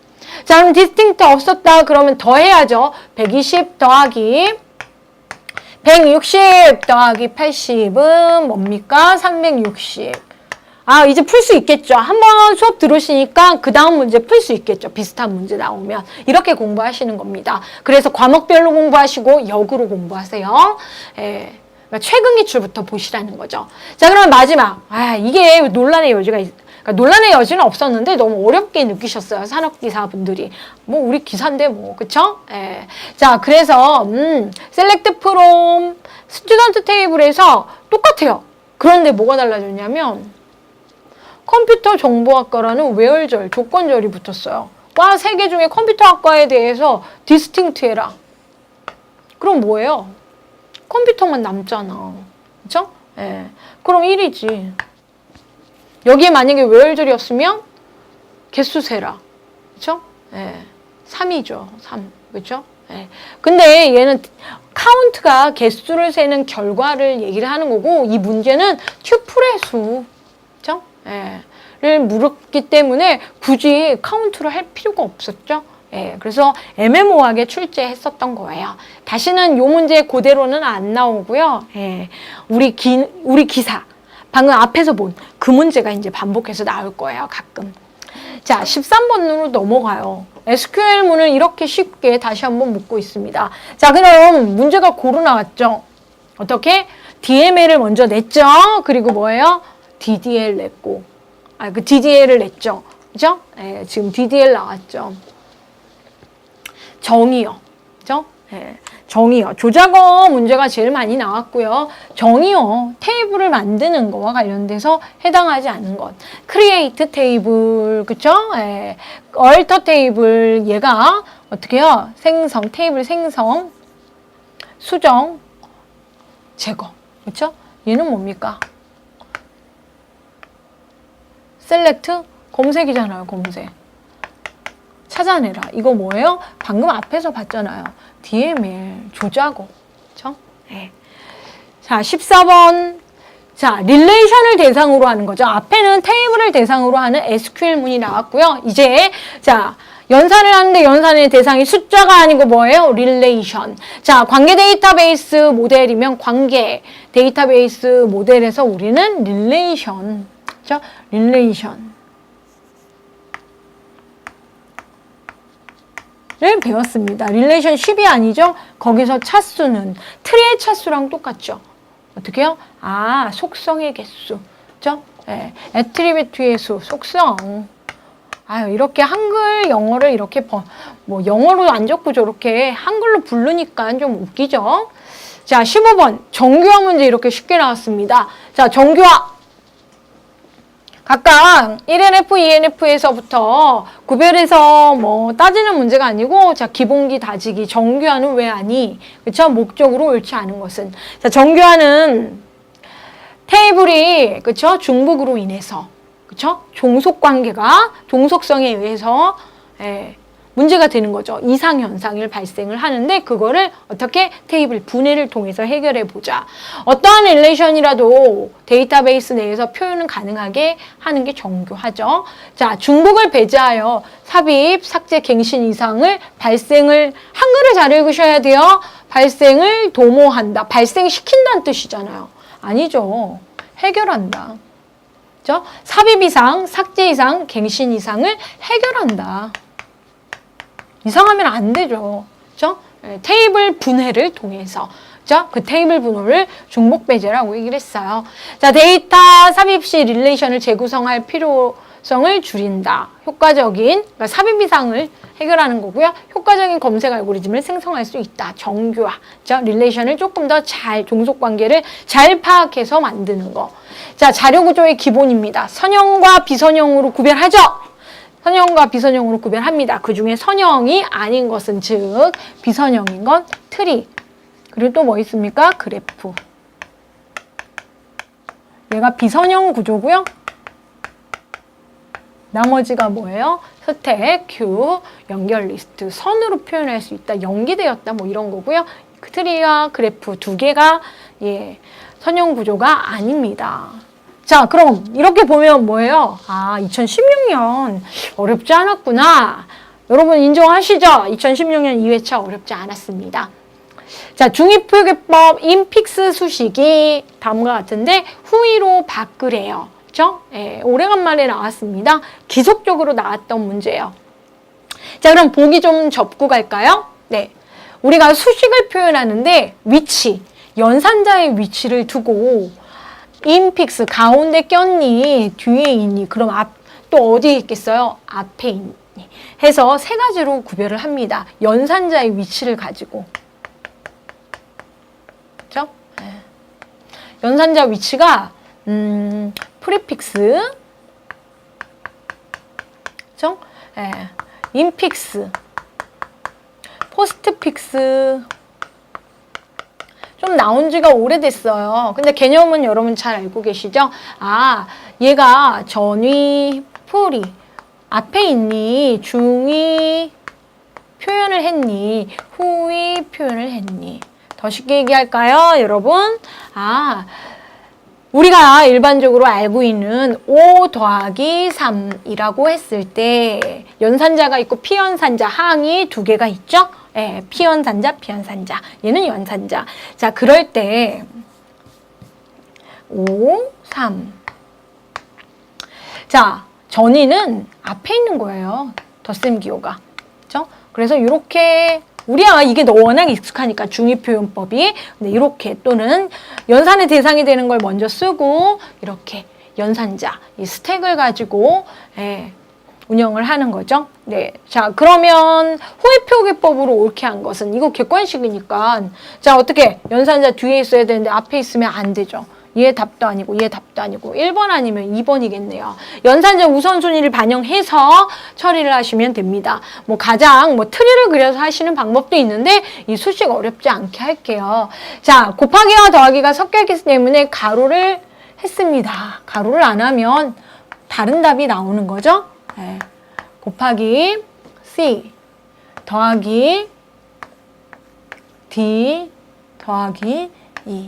자, 그럼 디스팅트 없었다 그러면 더 해야죠. 120 더하기 160 더하기 80은 뭡니까? 360. 아, 이제 풀 수 있겠죠. 한번 수업 들으시니까 그 다음 문제 풀 수 있겠죠. 비슷한 문제 나오면. 이렇게 공부하시는 겁니다. 그래서 과목별로 공부하시고 역으로 공부하세요. 예. 그러니까 최근 기출부터 보시라는 거죠. 자, 그러면 마지막. 아, 이게 논란의 여지가 그러니까 논란의 여지는 없었는데 너무 어렵게 느끼셨어요. 산업기사분들이. 뭐 우리 기사인데 뭐. 그쵸? 예. 자, 그래서 셀렉트 프롬 스튜던트 테이블에서 똑같아요. 그런데 뭐가 달라졌냐면 컴퓨터 정보학과라는 외월절, 조건절이 붙었어요. 과 3개 중에 컴퓨터학과에 대해서 디스팅트 해라. 그럼 뭐예요? 컴퓨터만 남잖아. 그쵸? 예. 그럼 1이지. 여기에 만약에 외월절이었으면 개수 세라. 그쵸? 예. 3이죠. 3. 그쵸? 예. 근데 얘는 카운트가 개수를 세는 결과를 얘기를 하는 거고 이 문제는 튜플의 수. 그쵸? 예, 를 물었기 때문에 굳이 카운트를 할 필요가 없었죠. 예, 그래서 애매모호하게 출제했었던 거예요. 다시는 요 문제 그대로는 안 나오고요. 예, 우리 기사 방금 앞에서 본 그 문제가 이제 반복해서 나올 거예요. 가끔. 자, 13번으로 넘어가요. SQL문을 이렇게 쉽게 다시 한번 묻고 있습니다. 자, 그럼 문제가 고루 나왔죠. 어떻게? DML을 먼저 냈죠. 그리고 뭐예요? DDL 냈고, 그 DDL을 냈죠. 그죠? 네, 지금 DDL 나왔죠. 정의어. 그죠? 네, 정의어. 조작어 문제가 제일 많이 나왔고요. 정의어. 테이블을 만드는 거와 관련돼서 해당하지 않은 것. 크리에이트 테이블. 그죠? 네, 얼터 테이블. 얘가 어떻게 해요? 생성, 테이블 생성, 수정, 제거. 그죠? 얘는 뭡니까? 셀렉트? 검색이잖아요, 검색. 찾아내라. 이거 뭐예요? 방금 앞에서 봤잖아요. DML, 조작어. 그쵸? 네. 자, 14번. 자, 릴레이션을 대상으로 하는 거죠. 앞에는 테이블을 대상으로 하는 SQL문이 나왔고요. 이제, 자, 연산을 하는데 연산의 대상이 숫자가 아니고 뭐예요? 릴레이션. 자, 관계 데이터베이스 모델이면 관계 데이터베이스 모델에서 우리는 릴레이션. 그죠? 릴레이션. 를 배웠습니다. 릴레이션십이 아니죠? 거기서 차수는 트리의 차수랑 똑같죠? 어떻게 해요? 아, 속성의 개수. 그죠? 네. 애트리뷰트의 수, 속성. 아유, 이렇게 한글, 영어를 이렇게, 뭐, 영어로 안 적고 저렇게 한글로 부르니까 좀 웃기죠? 자, 15번. 정규화 문제 이렇게 쉽게 나왔습니다. 자, 정규화. 각각 1NF, 2NF에서부터 구별해서 뭐 따지는 문제가 아니고, 자, 기본기, 다지기, 정규하는 왜 아니? 그쵸? 목적으로 옳지 않은 것은. 자, 정규하는 테이블이, 그쵸? 중복으로 인해서, 그쵸? 종속 관계가, 종속성에 의해서, 문제가 되는 거죠. 이상현상을 발생을 하는데 그거를 어떻게 테이블 분해를 통해서 해결해 보자. 어떠한 릴레이션이라도 데이터베이스 내에서 표현은 가능하게 하는 게 정교하죠. 자, 중복을 배제하여 삽입, 삭제, 갱신 이상을 발생을 한글을 잘 읽으셔야 돼요. 발생을 도모한다. 발생시킨다는 뜻이잖아요. 아니죠. 해결한다. 그죠? 삽입 이상, 삭제 이상, 갱신 이상을 해결한다. 이상하면 안 되죠. 그죠? 테이블 분해를 통해서. 그죠? 그 테이블 분해를 중복 배제라고 얘기를 했어요. 자, 데이터 삽입 시 릴레이션을 재구성할 필요성을 줄인다. 효과적인, 그러니까 삽입 이상을 해결하는 거고요. 효과적인 검색 알고리즘을 생성할 수 있다. 정교화. 그죠? 릴레이션을 조금 더 잘, 종속 관계를 잘 파악해서 만드는 거. 자, 자료 구조의 기본입니다. 선형과 비선형으로 구별하죠? 선형과 비선형으로 구별합니다. 그 중에 선형이 아닌 것은 즉 비선형인 건 트리. 그리고 또 뭐 있습니까? 그래프. 얘가 비선형 구조고요. 나머지가 뭐예요? 스택, 큐, 연결 리스트. 선으로 표현할 수 있다. 연기되었다. 뭐 이런 거고요. 트리와 그래프 두 개가 선형 구조가 아닙니다. 자, 그럼 이렇게 보면 뭐예요? 아, 2016년 어렵지 않았구나. 여러분 인정하시죠? 2016년 2회차 어렵지 않았습니다. 자, 중위표기법 인픽스 수식이 다음과 같은데 후위로 바꾸래요. 그죠? 오래간만에 나왔습니다. 기속적으로 나왔던 문제예요. 자, 그럼 보기 좀 접고 갈까요? 네. 우리가 수식을 표현하는데 위치, 연산자의 위치를 두고 인픽스 가운데 꼈니? 뒤에 있니? 그럼 또 어디에 있겠어요? 앞에 있니? 해서 세 가지로 구별을 합니다. 연산자의 위치를 가지고. 그죠? 연산자 위치가 프리픽스, 그죠? 인픽스, 포스트픽스. 좀 나온 지가 오래됐어요. 근데 개념은 여러분 잘 알고 계시죠? 아, 얘가 전위, 풀이. 앞에 있니? 중위 표현을 했니? 후위 표현을 했니? 더 쉽게 얘기할까요, 여러분? 아, 우리가 일반적으로 알고 있는 5 더하기 3이라고 했을 때 연산자가 있고 피연산자, 항이 두 개가 있죠? 피연산자, 피연산자. 얘는 연산자. 자, 그럴 때 5, 3. 자, 전위는 앞에 있는 거예요. 덧셈 기호가. 그죠? 그래서 이렇게 우리야 이게 워낙 익숙하니까 중위표현법이. 근데 이렇게 또는 연산의 대상이 되는 걸 먼저 쓰고 이렇게 연산자, 이 스택을 가지고 운영을 하는 거죠. 네. 자, 그러면 후위표기법으로 옳게 한 것은 이거 객관식이니까 자, 어떻게 연산자 뒤에 있어야 되는데 앞에 있으면 안 되죠. 얘 답도 아니고 얘 답도 아니고 1번 아니면 2번이겠네요. 연산자 우선순위를 반영해서 처리를 하시면 됩니다. 뭐 가장 트리를 그려서 하시는 방법도 있는데 이 수식 어렵지 않게 할게요. 자, 곱하기와 더하기가 섞여 있기 때문에 가로를 했습니다. 가로를 안 하면 다른 답이 나오는 거죠. 곱하기 C 더하기 D 더하기 E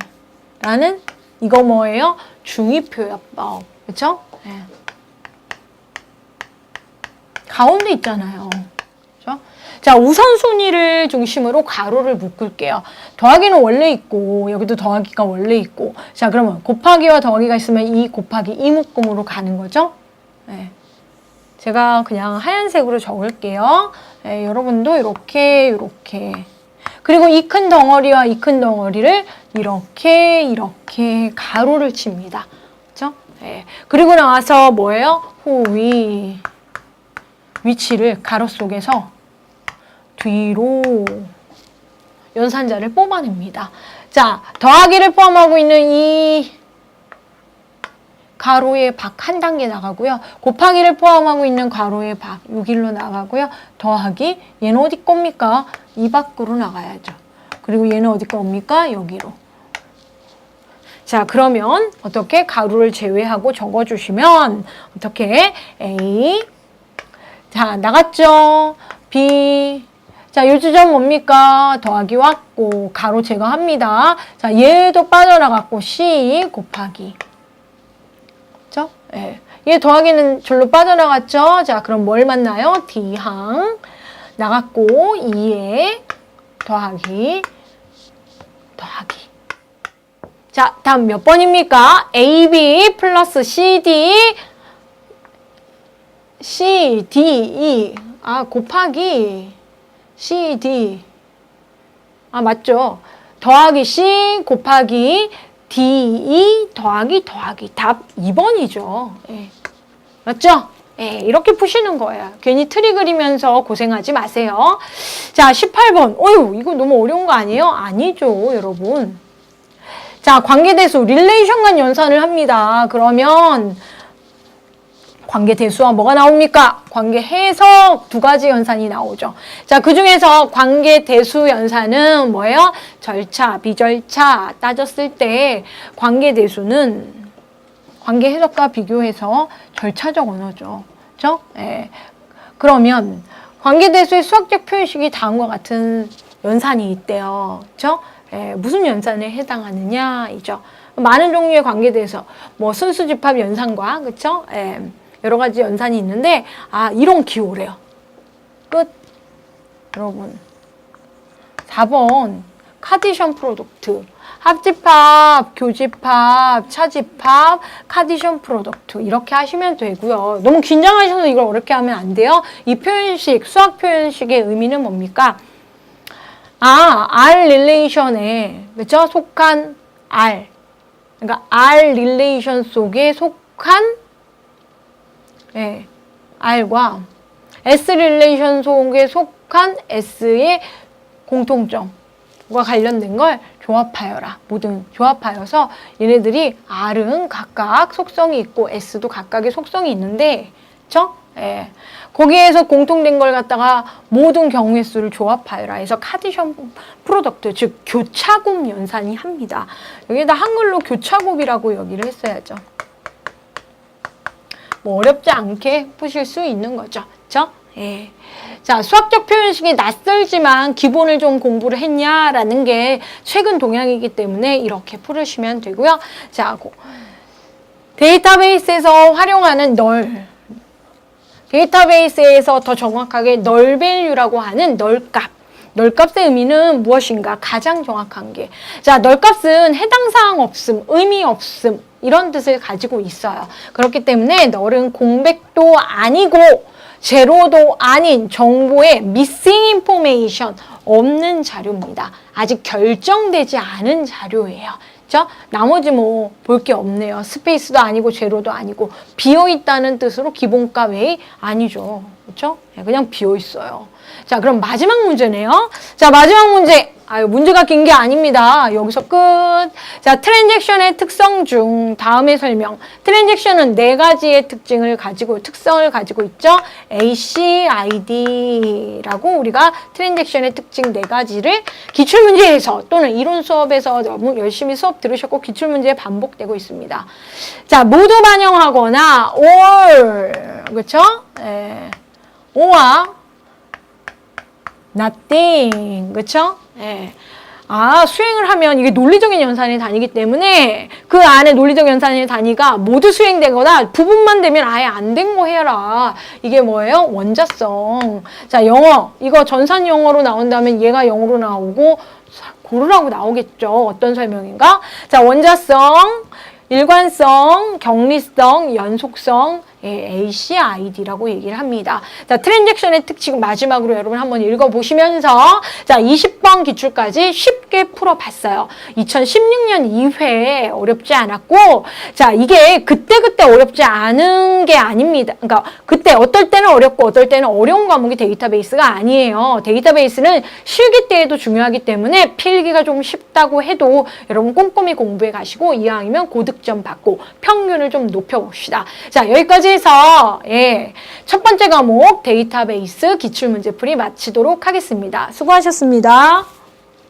라는 이거 뭐예요? 중위표현법. 그쵸? 가운데 있잖아요. 그쵸? 자, 우선순위를 중심으로 가로를 묶을게요. 더하기는 원래 있고 여기도 더하기가 원래 있고 자, 그러면 곱하기와 더하기가 있으면 이 곱하기 이 묶음으로 가는 거죠? 제가 그냥 하얀색으로 적을게요. 여러분도 이렇게 그리고 이 큰 덩어리와 이 큰 덩어리를 이렇게 가로를 칩니다. 그렇죠? 그리고 나와서 뭐예요? 후위 위치를 가로 속에서 뒤로 연산자를 뽑아냅니다. 자, 더하기를 포함하고 있는 이 가로의 밖 한 단계 나가고요. 곱하기를 포함하고 있는 가로의 밖 6일로 나가고요. 더하기 얘는 어디 겁니까? 이 밖으로 나가야죠. 그리고 얘는 어디 겁니까? 여기로. 자, 그러면 어떻게 가로를 제외하고 적어주시면 어떻게 A 자 나갔죠? B 자, 요 지점 뭡니까? 더하기 왔고 가로 제거합니다. 자, 얘도 빠져나갔고 C 곱하기 그렇죠? 예. 얘 더하기는 절로 빠져나갔죠? 자, 그럼 뭘 만나요? D항 나갔고 2에 더하기 자, 다음 몇 번입니까? AB 플러스 CD CDE 곱하기 CD 맞죠? 더하기 C 곱하기 DE 더하기 답 2번이죠. 예. 맞죠? 예, 이렇게 푸시는 거예요. 괜히 트리 그리면서 고생하지 마세요. 자, 18번. 어휴, 이거 너무 어려운 거 아니에요? 아니죠, 여러분. 자, 관계대수, 릴레이션 간 연산을 합니다. 그러면 관계대수와 뭐가 나옵니까? 관계해석 두 가지 연산이 나오죠. 자, 그 중에서 관계대수 연산은 뭐예요? 절차, 비절차 따졌을 때 관계대수는 관계해석과 비교해서 절차적 언어죠. 그렇죠? 예. 그러면 관계대수의 수학적 표현식이 다음과 같은 연산이 있대요. 그렇죠? 예, 무슨 연산에 해당하느냐이죠. 많은 종류의 관계대수, 뭐 순수집합 연산과 그렇죠? 예. 여러 가지 연산이 있는데 이론 기호래요. 끝. 여러분 4번 카티션 프로덕트 합집합, 교집합, 차집합, 카티션 프로덕트 이렇게 하시면 되고요. 너무 긴장하셔서 이걸 어렵게 하면 안 돼요. 이 표현식, 수학 표현식의 의미는 뭡니까? R 릴레이션에 그렇죠? 속한 R 그러니까 R 릴레이션 속에 속한 예, R과 S 릴레이션 속에 속한 S의 공통점과 관련된 걸 조합하여라. 모든 조합하여서 얘네들이 R은 각각 속성이 있고 S도 각각의 속성이 있는데 그쵸? 예. 거기에서 공통된 걸 갖다가 모든 경우의 수를 조합하여라 해서 카티션 프로덕트, 즉 교차곱 연산이 합니다. 여기다 한글로 교차곱이라고 여기를 했어야죠. 뭐 어렵지 않게 푸실 수 있는 거죠. 그렇죠? 예. 자, 수학적 표현식이 낯설지만 기본을 좀 공부를 했냐라는 게 최근 동향이기 때문에 이렇게 풀으시면 되고요. 자, 데이터베이스에서 활용하는 데이터베이스에서 더 정확하게 널 밸류라고 하는 널값. 널값의 의미는 무엇인가? 가장 정확한 게. 자, 널값은 해당 사항 없음, 의미 없음, 이런 뜻을 가지고 있어요. 그렇기 때문에 널은 공백도 아니고 제로도 아닌 정보의 missing information 없는 자료입니다. 아직 결정되지 않은 자료예요. 그렇죠? 나머지 뭐 볼 게 없네요. 스페이스도 아니고 제로도 아니고 비어있다는 뜻으로 기본값 외 아니죠. 그렇죠? 그냥 비어있어요. 자, 그럼 마지막 문제네요. 자, 마지막 문제. 문제가 긴 게 아닙니다. 여기서 끝. 자, 트랜잭션의 특성 중 다음의 설명. 트랜잭션은 4가지의 특성을 가지고 있죠. AC, ID라고 우리가 트랜잭션의 특징 4가지를 기출문제에서 또는 이론 수업에서 너무 열심히 수업 들으셨고 기출문제에 반복되고 있습니다. 자, 모두 반영하거나 or, 그렇죠? or와 nothing, 그렇죠? 예. 수행을 하면 이게 논리적인 연산의 단위이기 때문에 그 안에 논리적 연산의 단위가 모두 수행되거나 부분만 되면 아예 안 된 거 해라. 이게 뭐예요? 원자성. 자, 영어. 이거 전산 영어로 나온다면 얘가 영어로 나오고 고르라고 나오겠죠. 어떤 설명인가? 자, 원자성, 일관성, 격리성, 연속성, ACID라고 얘기를 합니다. 자, 트랜잭션의 특징 마지막으로 여러분 한번 읽어보시면서 자, 20번 기출까지 쉽게 풀어봤어요. 2016년 이후에 어렵지 않았고, 자, 이게 그때그때 어렵지 않은 게 아닙니다. 그러니까 그때 어떨 때는 어렵고 어떨 때는 어려운 과목이 데이터베이스가 아니에요. 데이터베이스는 실기 때에도 중요하기 때문에 필기가 좀 쉽다고 해도 여러분 꼼꼼히 공부해 가시고 이왕이면 고득점 받고 평균을 좀 높여봅시다. 자, 여기까지 해서 첫 번째 과목 데이터베이스 기출문제풀이 마치도록 하겠습니다. 수고하셨습니다.